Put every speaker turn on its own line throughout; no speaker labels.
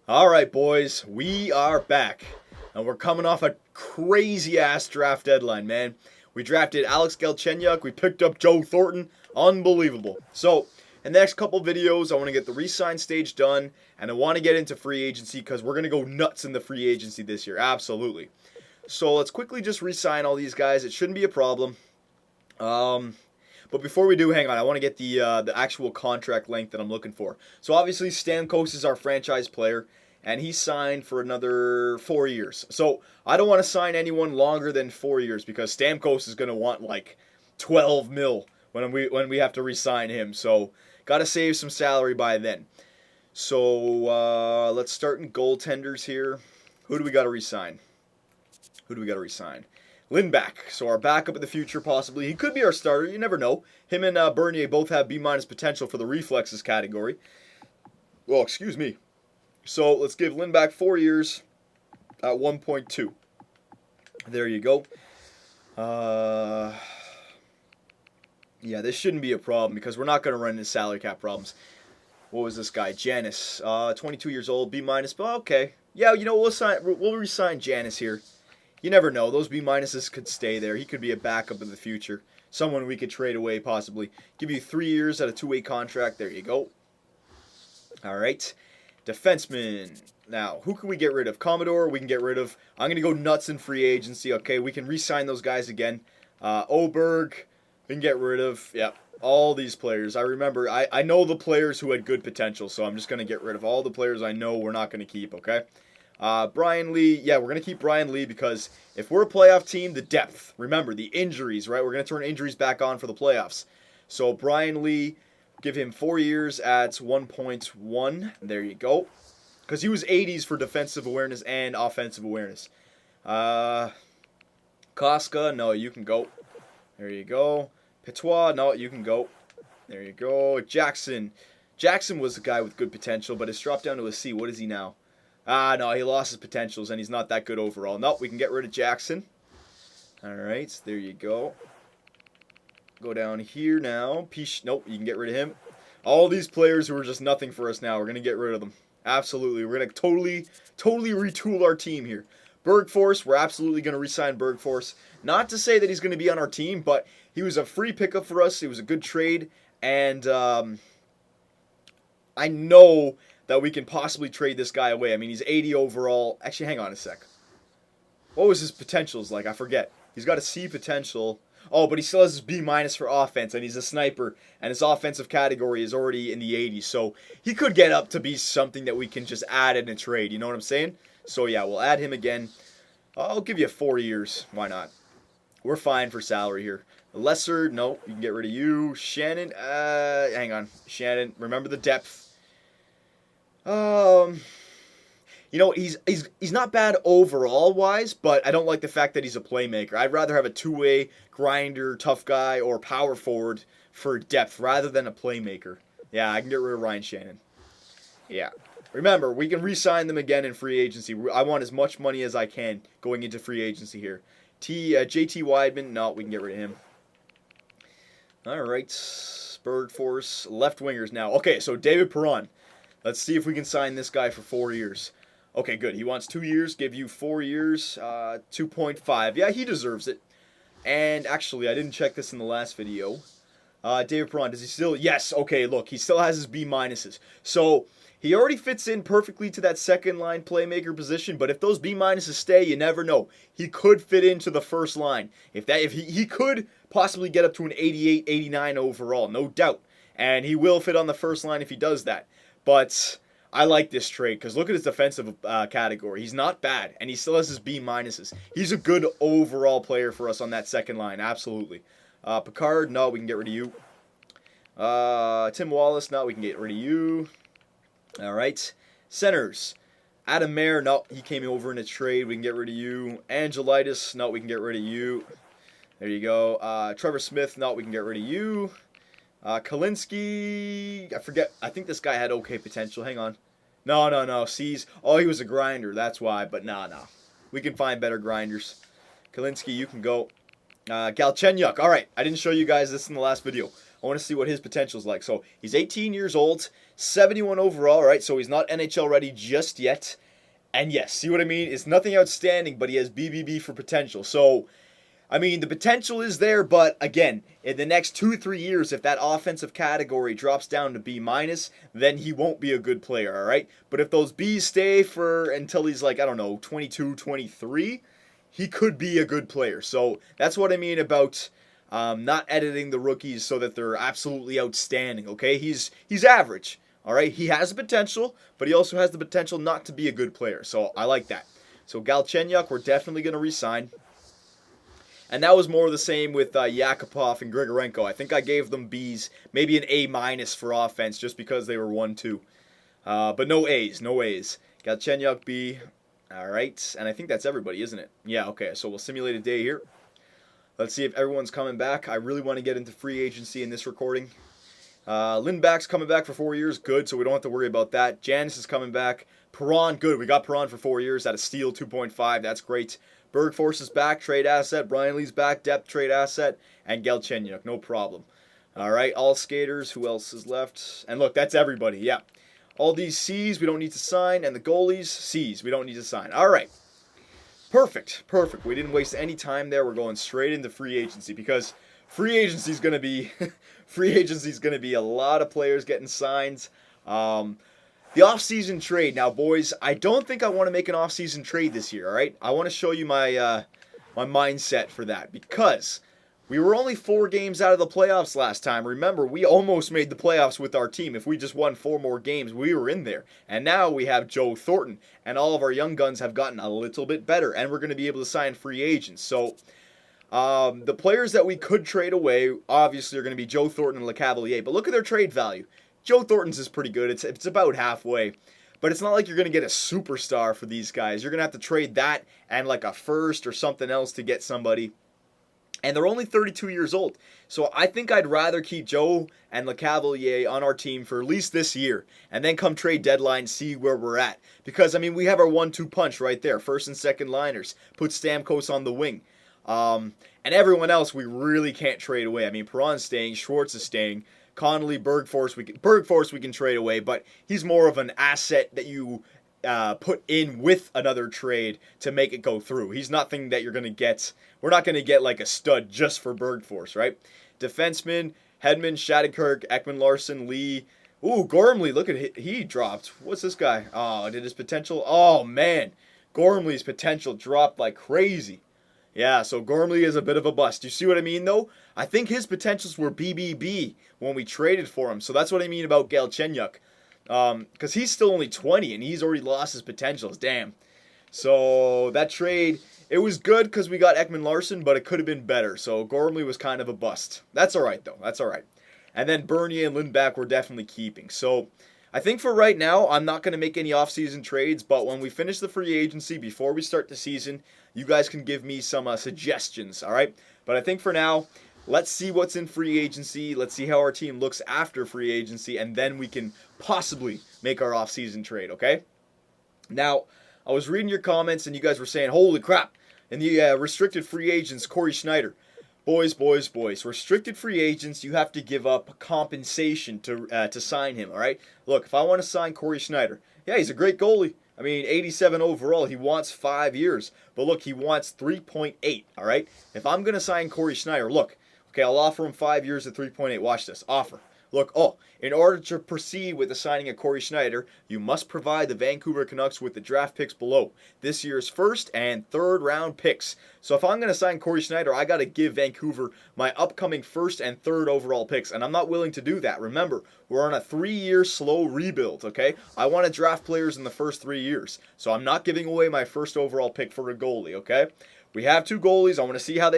All right, boys, we are back, and we're coming off a crazy-ass draft deadline, man. We drafted Alex Galchenyuk, we picked up Joe Thornton, unbelievable. So, in the next couple videos, I want to get the re-sign stage done, and I want to get into free agency because we're going to go nuts in the free agency this year, absolutely. So, let's quickly just re-sign all these guys. It shouldn't be a problem. But before we do, hang on, I want to get the actual contract length that I'm looking for. So obviously Stamkos is our franchise player, and he signed for another 4 years. So I don't want to sign anyone longer than 4 years because Stamkos is going to want like 12 mil when we have to re-sign him. So got to save some salary by then. So let's start in goaltenders here. Who do we got to re-sign? Lindback, so our backup in the future, possibly. He could be our starter. You never know. Him and Bernier both have B- potential for the reflexes category. Well, excuse me. So let's give Lindback 4 years at 1.2. There you go. Yeah, this shouldn't be a problem because we're not going to run into salary cap problems. What was this guy? Janis, 22 years old, B-, but okay. Yeah, you know, we'll re-sign Janis here. You never know. Those B-minuses could stay there. He could be a backup in the future. Someone we could trade away, possibly. Give you 3 years at a two-way contract. There you go. All right. Defenseman. Now, who can we get rid of? Commodore, we can get rid of. I'm going to go nuts in free agency. Okay, we can re-sign those guys again. Oberg, we can get rid of. Yep, all these players. I remember, I know the players who had good potential, so I'm just going to get rid of all the players I know we're not going to keep, okay? Brian Lee, yeah, we're going to keep Brian Lee because if we're a playoff team, the depth, remember, the injuries, right? We're going to turn injuries back on for the playoffs. So Brian Lee, give him 4 years at 1.1. There you go. Because he was 80s for defensive awareness and offensive awareness. Koska, no, you can go. There you go. Petois, no, you can go. There you go. Jackson. Jackson was a guy with good potential, but it's dropped down to a C. What is he now? No, he lost his potentials, and he's not that good overall. Nope, we can get rid of Jackson. All right, there you go. Go down here now. Nope, you can get rid of him. All these players who are just nothing for us now, we're going to get rid of them. Absolutely. We're going to totally retool our team here. Bergforce, we're absolutely going to re-sign Bergforce. Not to say that he's going to be on our team, but he was a free pickup for us. It was a good trade, and I know that we can possibly trade this guy away. I mean, he's 80 overall. Actually, hang on a sec. What was his potentials like? I forget. He's got a C potential. Oh, but he still has his B- for offense, and he's a sniper, and his offensive category is already in the 80s. So he could get up to be something that we can just add in a trade. You know what I'm saying? So yeah, we'll add him again. I'll give you 4 years. Why not? We're fine for salary here. Lesser, no, you can get rid of you. Shannon, hang on. Shannon, remember the depth. You know, he's not bad overall wise, but I don't like the fact that he's a playmaker. I'd rather have a two-way grinder, tough guy, or power forward for depth rather than a playmaker. Yeah, I can get rid of Ryan Shannon. Yeah. Remember, we can re-sign them again in free agency. I want as much money as I can going into free agency here. JT Weidman, no, we can get rid of him. All right, Bergforce, left wingers now. Okay, so David Perron. Let's see if we can sign this guy for 4 years. Okay, good. He wants 2 years. Give you 4 years. 2.5. Yeah, he deserves it. And actually, I didn't check this in the last video. David Perron, does he still? Yes. Okay, look, he still has his B minuses. So he already fits in perfectly to that second line playmaker position. But if those B minuses stay, you never know. He could fit into the first line. If he could possibly get up to an 88, 89 overall, no doubt. And he will fit on the first line if he does that. But I like this trade because look at his defensive category. He's not bad, and he still has his B minuses. He's a good overall player for us on that second line, absolutely. Picard, no, we can get rid of you. Tim Wallace, no, we can get rid of you. All right. Centers. Adam Mayer, no, he came over in a trade. We can get rid of you. Angelitis, no, we can get rid of you. There you go. Trevor Smith, no, we can get rid of you. Kalinski, I forget. I think this guy had okay potential. Hang on. No. C's. Oh, he was a grinder. That's why. But nah. We can find better grinders. Kalinski, you can go. Galchenyuk. All right, I didn't show you guys this in the last video. I want to see what his potential is like. So he's 18 years old, 71 overall, right? So he's not NHL ready just yet. And yes, see what I mean? It's nothing outstanding, but he has BBB for potential. So, I mean, the potential is there, but again, in the next 2-3 years, if that offensive category drops down to B minus, then he won't be a good player, all right? But if those B's stay for until he's like, I don't know, 22, 23, he could be a good player. So that's what I mean about not editing the rookies so that they're absolutely outstanding, okay? He's average, all right? He has the potential, but he also has the potential not to be a good player. So I like that. So Galchenyuk, we're definitely going to re-sign. And that was more of the same with Yakupov and Grigorenko. I think I gave them Bs, maybe an A minus for offense just because they were 1-2. But no A's, no A's. Galchenyuk B. All right. And I think that's everybody, isn't it? Yeah, okay. So we'll simulate a day here. Let's see if everyone's coming back. I really want to get into free agency in this recording. Lindback's coming back for 4 years. Good, so we don't have to worry about that. Janis is coming back. Perron, good. We got Perron for 4 years at a steal, 2.5. That's great. Bergforce is back, trade asset. Brian Lee's back, depth, trade asset. And Galchenyuk, no problem. All right, all skaters. Who else is left? And look, that's everybody, yeah. All these C's we don't need to sign, and the goalies, C's we don't need to sign. All right, perfect, perfect. We didn't waste any time there. We're going straight into free agency because free agency is going to be a lot of players getting signed. The off-season trade. Now, boys, I don't think I want to make an off-season trade this year, all right? I want to show you my my mindset for that because we were only 4 games out of the playoffs last time. Remember, we almost made the playoffs with our team. If we just won 4 more games, we were in there. And now we have Joe Thornton, and all of our young guns have gotten a little bit better, and we're going to be able to sign free agents. So the players that we could trade away, obviously, are going to be Joe Thornton and LeCavalier. But look at their trade value. Joe Thornton's is pretty good. It's about halfway. But it's not like you're going to get a superstar for these guys. You're going to have to trade that and like a first or something else to get somebody. And they're only 32 years old. So I think I'd rather keep Joe and LeCavalier on our team for at least this year. And then come trade deadline, see where we're at. Because, I mean, we have our 1-2 punch right there. First and second liners. Put Stamkos on the wing. And everyone else we really can't trade away. I mean, Perron's staying. Schwartz is staying. Connolly, Bergforce we can trade away, but he's more of an asset that you put in with another trade to make it go through. He's nothing that you're going to get. We're not going to get like a stud just for Bergforce, right? Defenseman, Hedman, Shattenkirk, Ekman Larson, Lee. Ooh, Gormley, look at he dropped. What's this guy? Oh, did his potential? Oh, man. Gormley's potential dropped like crazy. Yeah, so Gormley is a bit of a bust. You see what I mean, though? I think his potentials were BBB when we traded for him. So that's what I mean about Galchenyuk. Because he's still only 20, and he's already lost his potentials. Damn. So that trade, it was good because we got Ekman Larson, but it could have been better. So Gormley was kind of a bust. That's all right, though. That's all right. And then Bernier and Lindback we're definitely keeping. So I think for right now, I'm not going to make any off-season trades, but when we finish the free agency, before we start the season, you guys can give me some suggestions, all right? But I think for now, let's see what's in free agency. Let's see how our team looks after free agency, and then we can possibly make our off-season trade, okay? Now, I was reading your comments, and you guys were saying, holy crap, in the restricted free agents, Corey Schneider. Boys. Restricted free agents, you have to give up compensation to sign him, all right? Look, if I want to sign Corey Schneider, yeah, he's a great goalie. I mean, 87 overall. He wants 5 years. But look, he wants 3.8, all right? If I'm going to sign Corey Schneider, look, okay, I'll offer him 5 years at 3.8. Watch this. Offer. Look, in order to proceed with the signing of Corey Schneider, you must provide the Vancouver Canucks with the draft picks below. This year's first and third round picks. So if I'm going to sign Corey Schneider, I got to give Vancouver my upcoming first and third overall picks. And I'm not willing to do that. Remember, we're on a 3-year slow rebuild, okay? I want to draft players in the first 3 years. So I'm not giving away my first overall pick for a goalie, okay? We have 2 goalies. I want to see how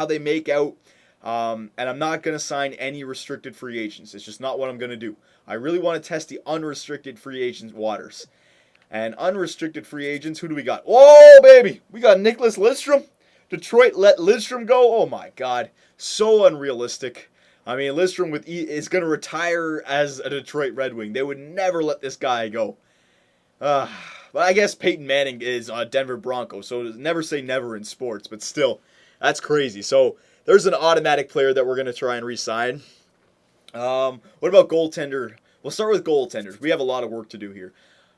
they make out. And I'm not going to sign any restricted free agents. It's just not what I'm going to do. I really want to test the unrestricted free agents waters. And unrestricted free agents, who do we got? Oh, baby! We got Nicholas Lidstrom. Detroit let Lidstrom go. Oh, my God. So unrealistic. I mean, Lidstrom is going to retire as a Detroit Red Wing. They would never let this guy go. But I guess Peyton Manning is a Denver Bronco, so never say never in sports. But still, That's crazy. So there's an automatic player that we're going to try and re-sign. What about goaltender? We'll start with goaltenders. We have a lot of work to do here.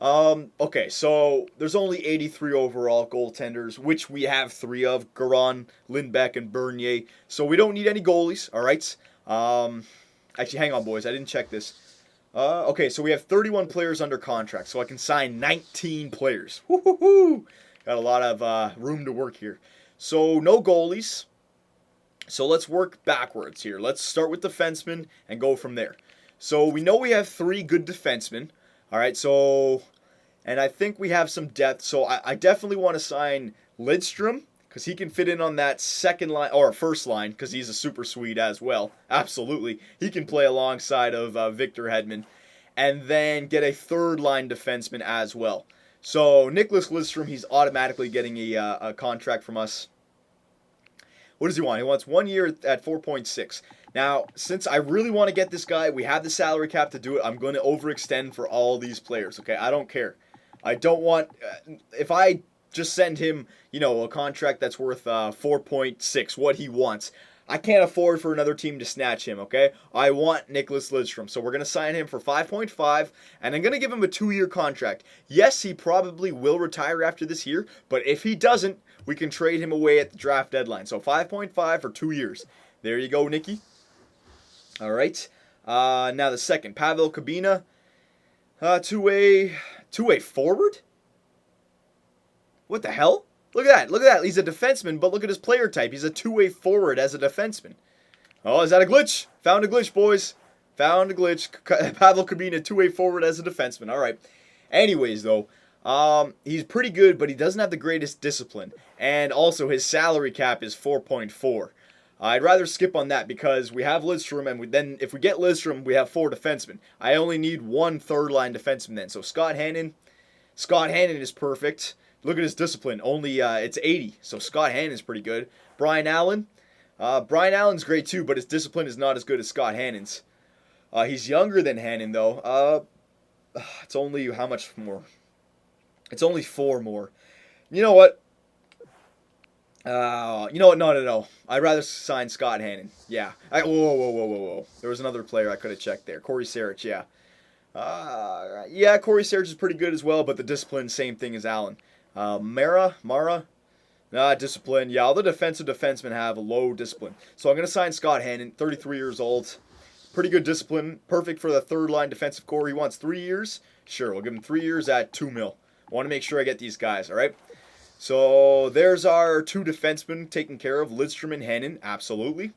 Okay, so there's only 83 overall goaltenders, which we have 3 of, Garon, Lindbeck, and Bernier. So we don't need any goalies, all right? Actually, hang on, boys. I didn't check this. Okay, so we have 31 players under contract, so I can sign 19 players. Woo-hoo-hoo! Got a lot of room to work here. So no goalies. So let's work backwards here. Let's start with defensemen and go from there. So we know we have 3 good defensemen. All right, so, and I think we have some depth. So I definitely want to sign Lidstrom because he can fit in on that second line or first line because he's a super Swede as well. Absolutely. He can play alongside of Victor Hedman. And then get a third line defenseman as well. So Nicholas Lidstrom, he's automatically getting a contract from us. What does he want? He wants 1 year at 4.6. Now, since I really want to get this guy, we have the salary cap to do it. I'm going to overextend for all these players, okay? I don't care. I don't want... if I just send him, you know, a contract that's worth 4.6, what he wants, I can't afford for another team to snatch him, okay? I want Nicholas Lidstrom, so we're going to sign him for 5.5, and I'm going to give him a 2-year contract. Yes, he probably will retire after this year, but if he doesn't, we can trade him away at the draft deadline. So 5.5 for 2 years. There you go, Nicky. All right. Now the second, Pavel Kabina, two-way forward. What the hell? Look at that. Look at that. He's a defenseman, but look at his player type. He's a two-way forward as a defenseman. Oh, is that a glitch? Found a glitch, boys. Found a glitch. Pavel Kabina, two-way forward as a defenseman. All right. Anyways, though, he's pretty good, but he doesn't have the greatest discipline. And also, his salary cap is 4.4. I'd rather skip on that because we have Lidstrom, and then if we get Lidstrom, we have 4 defensemen. I only need 1 third-line defenseman then. So Scott Hannon is perfect. Look at his discipline. Only it's 80, so Scott Hannon is pretty good. Brian Allen. Brian Allen's great too, but his discipline is not as good as Scott Hannon's. He's younger than Hannon, though. It's only how much more? It's only 4 more. You know what? No. I'd rather sign Scott Hannon. Yeah. Whoa. There was another player I could have checked there. Corey Sarich, yeah. Corey Sarich is pretty good as well, but the discipline, same thing as Allen. Mara? Discipline. Yeah, all the defensive defensemen have a low discipline. So I'm going to sign Scott Hannon, 33 years old. Pretty good discipline. Perfect for the third-line defensive core. He wants 3 years. Sure, we'll give him 3 years at $2 million. I want to make sure I get these guys, all right? So there's our 2 defensemen taken care of, Lidstrom and Hannon, absolutely.